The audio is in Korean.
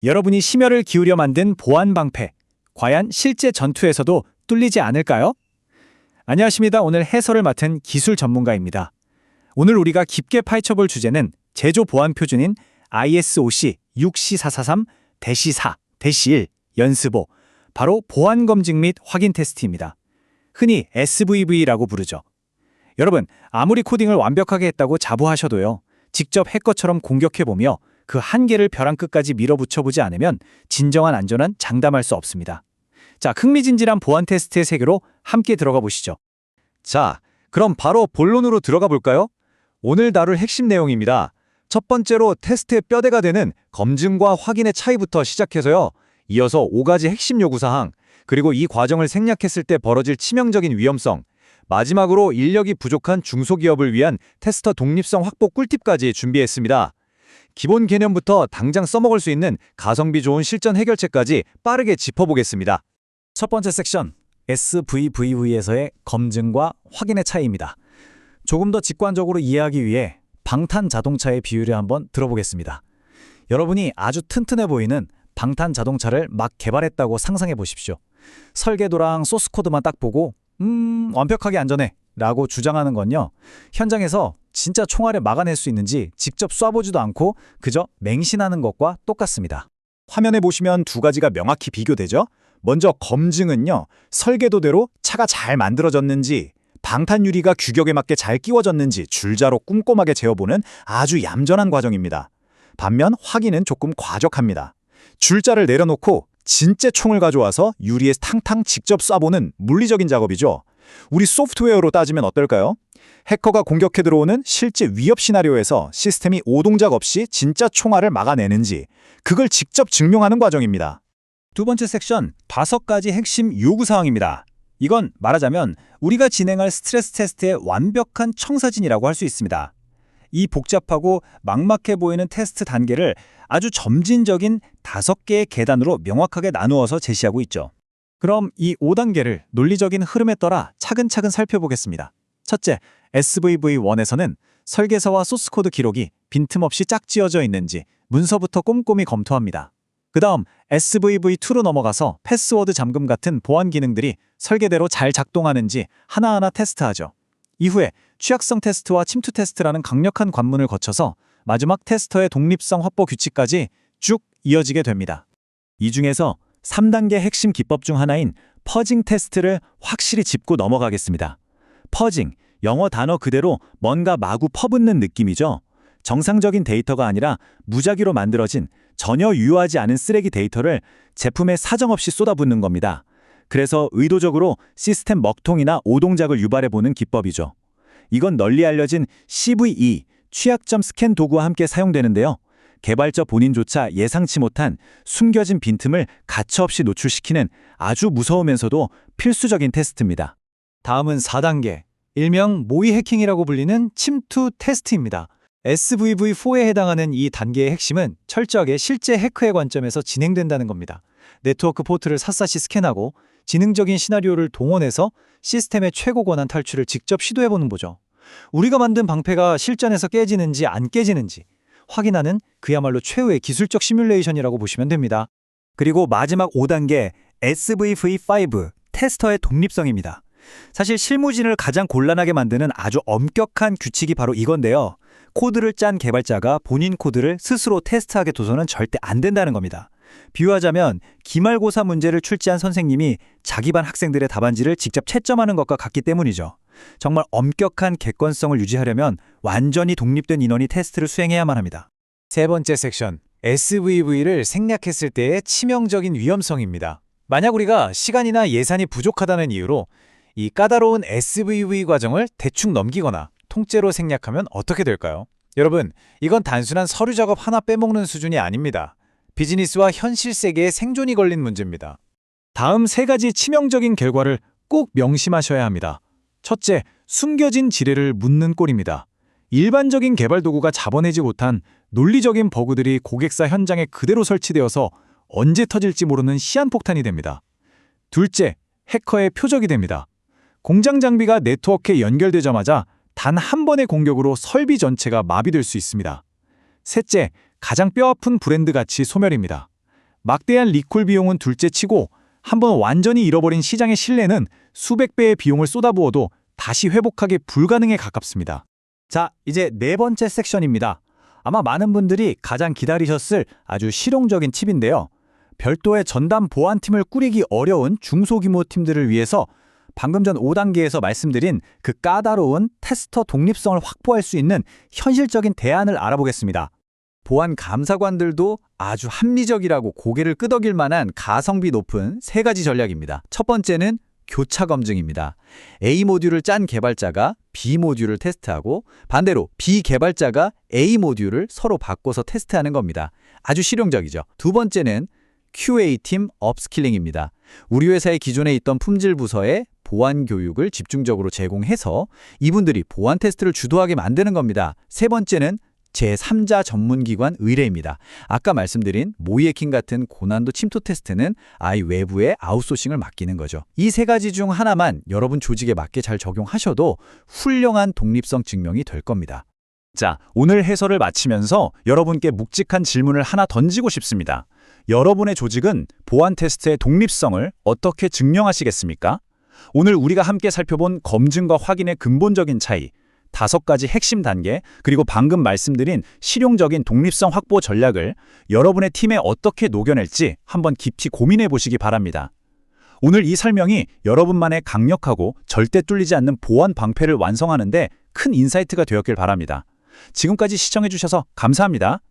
여러분이 심혈을 기울여 만든 보안 방패, 과연 실제 전투에서도 뚫리지 않을까요? 안녕하십니까. 오늘 해설을 맡은 기술 전문가입니다. 오늘 우리가 깊게 파헤쳐볼 주제는 제조 보안 표준인 ISOC 6C443-4-1 연습5, 바로 보안 검증 및 확인 테스트입니다. 흔히 SVV라고 부르죠. 여러분, 아무리 코딩을 완벽하게 했다고 자부하셔도요, 직접 해커처럼 공격해보며 그 한계를 벼랑 끝까지 밀어붙여보지 않으면 진정한 안전은 장담할 수 없습니다. 자, 흥미진진한 보안 테스트의 세계로 함께 들어가 보시죠. 자, 그럼 바로 본론으로 들어가 볼까요? 오늘 다룰 핵심 내용입니다. 첫 번째로 테스트의 뼈대가 되는 검증과 확인의 차이부터 시작해서요. 이어서 5가지 핵심 요구사항, 그리고 이 과정을 생략했을 때 벌어질 치명적인 위험성, 마지막으로 인력이 부족한 중소기업을 위한 테스터 독립성 확보 꿀팁까지 준비했습니다. 기본 개념부터 당장 써먹을 수 있는 가성비 좋은 실전 해결책까지 빠르게 짚어보겠습니다. 첫 번째 섹션, SVV에서의 검증과 확인의 차이입니다. 조금 더 직관적으로 이해하기 위해 방탄 자동차의 비유를 한번 들어보겠습니다. 여러분이 아주 튼튼해 보이는 방탄 자동차를 막 개발했다고 상상해 보십시오. 설계도랑 소스 코드만 딱 보고 완벽하게 안전해 라고 주장하는 건요, 현장에서 진짜 총알을 막아낼 수 있는지 직접 쏴보지도 않고 그저 맹신하는 것과 똑같습니다. 화면에 보시면 두 가지가 명확히 비교되죠? 먼저 검증은요, 설계도대로 차가 잘 만들어졌는지, 방탄 유리가 규격에 맞게 잘 끼워졌는지 줄자로 꼼꼼하게 재어보는 아주 얌전한 과정입니다. 반면 확인은 조금 과적합니다. 줄자를 내려놓고 진짜 총을 가져와서 유리에 탕탕 직접 쏴보는 물리적인 작업이죠. 우리 소프트웨어로 따지면 어떨까요? 해커가 공격해 들어오는 실제 위협 시나리오에서 시스템이 오동작 없이 진짜 총알을 막아내는지, 그걸 직접 증명하는 과정입니다. 두 번째 섹션, 5가지 핵심 요구사항입니다. 이건 말하자면 우리가 진행할 스트레스 테스트의 완벽한 청사진이라고 할 수 있습니다. 이 복잡하고 막막해 보이는 테스트 단계를 아주 점진적인 5개의 계단으로 명확하게 나누어서 제시하고 있죠. 그럼 이 5단계를 논리적인 흐름에 따라 차근차근 살펴보겠습니다. 첫째, SVV1에서는 설계서와 소스코드 기록이 빈틈없이 짝지어져 있는지 문서부터 꼼꼼히 검토합니다. 그 다음 SVV2로 넘어가서 패스워드 잠금 같은 보안 기능들이 설계대로 잘 작동하는지 하나하나 테스트하죠. 이후에 취약성 테스트와 침투 테스트라는 강력한 관문을 거쳐서 마지막 테스터의 독립성 확보 규칙까지 쭉 이어지게 됩니다. 이 중에서 3단계 핵심 기법 중 하나인 퍼징 테스트를 확실히 짚고 넘어가겠습니다. 퍼징, 영어 단어 그대로 뭔가 마구 퍼붓는 느낌이죠. 정상적인 데이터가 아니라 무작위로 만들어진 전혀 유효하지 않은 쓰레기 데이터를 제품에 사정없이 쏟아붓는 겁니다. 그래서 의도적으로 시스템 먹통이나 오동작을 유발해보는 기법이죠. 이건 널리 알려진 CVE, 취약점 스캔 도구와 함께 사용되는데요. 개발자 본인조차 예상치 못한 숨겨진 빈틈을 가차없이 노출시키는 아주 무서우면서도 필수적인 테스트입니다. 다음은 4단계, 일명 모의 해킹이라고 불리는 침투 테스트입니다. SVV4에 해당하는 이 단계의 핵심은 철저하게 실제 해커의 관점에서 진행된다는 겁니다. 네트워크 포트를 샅샅이 스캔하고 지능적인 시나리오를 동원해서 시스템의 최고 권한 탈출을 직접 시도해보는 거죠. 우리가 만든 방패가 실전에서 깨지는지 안 깨지는지 확인하는 그야말로 최후의 기술적 시뮬레이션이라고 보시면 됩니다. 그리고 마지막 5단계 SVV5, 테스터의 독립성입니다. 사실 실무진을 가장 곤란하게 만드는 아주 엄격한 규칙이 바로 이건데요. 코드를 짠 개발자가 본인 코드를 스스로 테스트하게 둬서는 절대 안 된다는 겁니다. 비유하자면 기말고사 문제를 출제한 선생님이 자기 반 학생들의 답안지를 직접 채점하는 것과 같기 때문이죠. 정말 엄격한 객관성을 유지하려면 완전히 독립된 인원이 테스트를 수행해야만 합니다. 세 번째 섹션, SVV를 생략했을 때의 치명적인 위험성입니다. 만약 우리가 시간이나 예산이 부족하다는 이유로 이 까다로운 SVV 과정을 대충 넘기거나 통째로 생략하면 어떻게 될까요? 여러분, 이건 단순한 서류 작업 하나 빼먹는 수준이 아닙니다. 비즈니스와 현실 세계의 생존이 걸린 문제입니다. 다음 3가지 치명적인 결과를 꼭 명심하셔야 합니다. 첫째, 숨겨진 지뢰를 묻는 꼴입니다. 일반적인 개발 도구가 잡아내지 못한 논리적인 버그들이 고객사 현장에 그대로 설치되어서 언제 터질지 모르는 시한폭탄이 됩니다. 둘째, 해커의 표적이 됩니다. 공장 장비가 네트워크에 연결되자마자 단 한 번의 공격으로 설비 전체가 마비될 수 있습니다. 셋째, 가장 뼈아픈 브랜드 가치 소멸입니다. 막대한 리콜 비용은 둘째치고 한번 완전히 잃어버린 시장의 신뢰는 수백 배의 비용을 쏟아부어도 다시 회복하기 불가능에 가깝습니다. 자, 이제 네 번째 섹션입니다. 아마 많은 분들이 가장 기다리셨을 아주 실용적인 팁인데요. 별도의 전담 보안팀을 꾸리기 어려운 중소규모 팀들을 위해서 방금 전 5단계에서 말씀드린 그 까다로운 테스터 독립성을 확보할 수 있는 현실적인 대안을 알아보겠습니다. 보안 감사관들도 아주 합리적이라고 고개를 끄덕일 만한 가성비 높은 세 가지 전략입니다. 첫 번째는 교차 검증입니다. A 모듈을 짠 개발자가 B 모듈을 테스트하고 반대로 B 개발자가 A 모듈을 서로 바꿔서 테스트하는 겁니다. 아주 실용적이죠. 두 번째는 QA팀 업스킬링입니다. 우리 회사의 기존에 있던 품질 부서에 보안 교육을 집중적으로 제공해서 이분들이 보안 테스트를 주도하게 만드는 겁니다. 세 번째는 제3자 전문기관 의뢰입니다. 아까 말씀드린 모이해킹 같은 고난도 침투 테스트는 아예 외부에 아웃소싱을 맡기는 거죠. 이 세 가지 중 하나만 여러분 조직에 맞게 잘 적용하셔도 훌륭한 독립성 증명이 될 겁니다. 자, 오늘 해설을 마치면서 여러분께 묵직한 질문을 하나 던지고 싶습니다. 여러분의 조직은 보안 테스트의 독립성을 어떻게 증명하시겠습니까? 오늘 우리가 함께 살펴본 검증과 확인의 근본적인 차이, 5가지 핵심 단계, 그리고 방금 말씀드린 실용적인 독립성 확보 전략을 여러분의 팀에 어떻게 녹여낼지 한번 깊이 고민해 보시기 바랍니다. 오늘 이 설명이 여러분만의 강력하고 절대 뚫리지 않는 보안 방패를 완성하는 데 큰 인사이트가 되었길 바랍니다. 지금까지 시청해 주셔서 감사합니다.